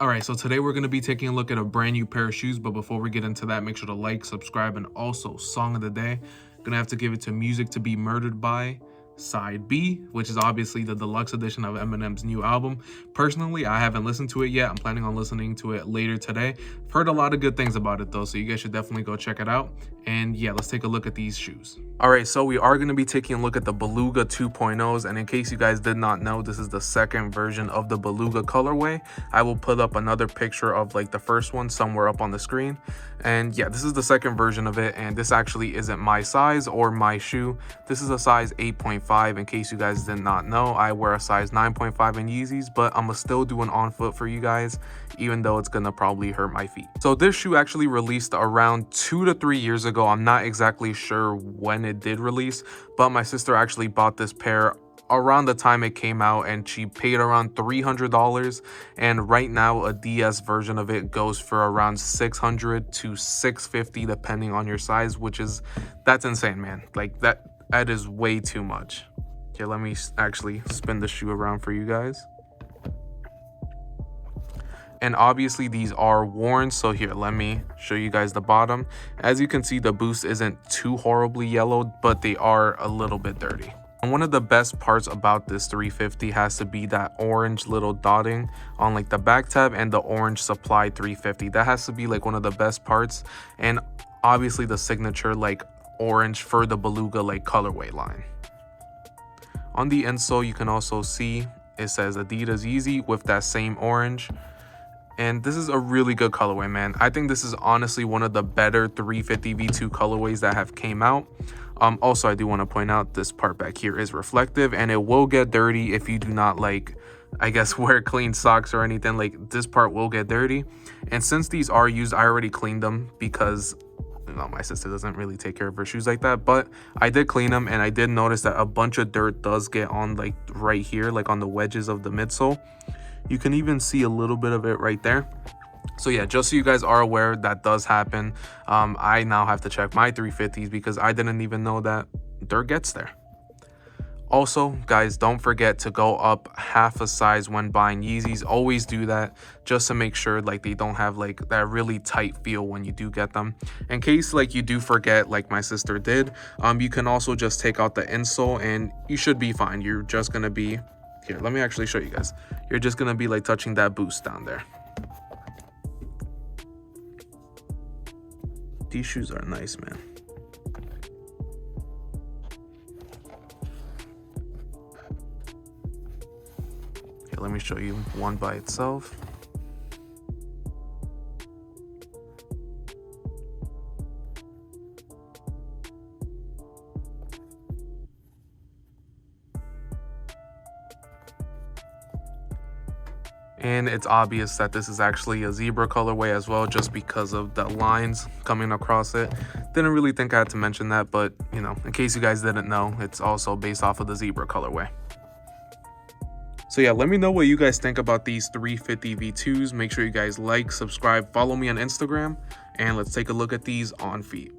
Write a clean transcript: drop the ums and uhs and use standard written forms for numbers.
All right, so today we're going to be taking a look at a brand new pair of shoes, but before we get into that, make sure to like, subscribe, and also song of the day. Gonna have to give it to Music to Be Murdered By Side B, which is obviously the deluxe edition of Eminem's new album. Personally, I haven't listened to it yet. I'm planning on listening to it later today. I've heard a lot of good things about it though, so you guys should definitely go check it out. And yeah, let's take a look at these shoes. All right, so we are going to be taking a look at the Beluga 2.0s, and in case you guys did not know, this is the second version of the Beluga colorway. I will put up another picture of like the first one somewhere up on the screen. And yeah, this is the second version of it, and this actually isn't my size or my shoe. This is a size 8.5. In case you guys did not know, I wear a size 9.5 in Yeezys, but I'm gonna still do an on foot for you guys, even though it's gonna probably hurt my feet. So this shoe actually released around 2 to 3 years ago. I'm not exactly sure when it did release, but my sister actually bought this pair around the time it came out, and she paid around $300, and right now a DS version of it goes for around $600 to $650 depending on your size, which is, that's insane, man. Like that is way too much. Okay, let me actually spin the shoe around for you guys. And obviously these are worn, so here, let me show you guys the bottom. As you can see, the boost isn't too horribly yellowed, but they are a little bit dirty. And one of the best parts about this 350 has to be that orange little dotting on like the back tab and the orange supply 350. That has to be like one of the best parts. And obviously the signature like orange for the Beluga like colorway line. On the insole, you can also see it says Adidas Yeezy with that same orange. And this is a really good colorway, man. I think this is honestly one of the better 350 V2 colorways that have came out. Also, I do want to point out this part back here is reflective, and it will get dirty if you do not like, I guess, wear clean socks or anything. Like this part will get dirty. And since these are used, I already cleaned them because my sister doesn't really take care of her shoes like that, but I did clean them, and I did notice that a bunch of dirt does get on like right here, like on the wedges of the midsole. You can even see a little bit of it right there. So yeah, just so you guys are aware, that does happen. I now have to check my 350s because I didn't even know that dirt gets there. Also, guys, don't forget to go up half a size when buying Yeezys. Always do that just to make sure like they don't have like that really tight feel when you do get them. In case like you do forget, like my sister did, you can also just take out the insole and you should be fine. You're just gonna be, here, let me actually show you guys. You're just gonna be like touching that boost down there. These shoes are nice, man. Here, let me show you one by itself. And it's obvious that this is actually a zebra colorway as well, just because of the lines coming across it. Didn't really think I had to mention that, but you know, in case you guys didn't know, it's also based off of the zebra colorway. So yeah, let me know what you guys think about these 350 V2s. Make sure you guys like, subscribe, follow me on Instagram, and let's take a look at these on feet.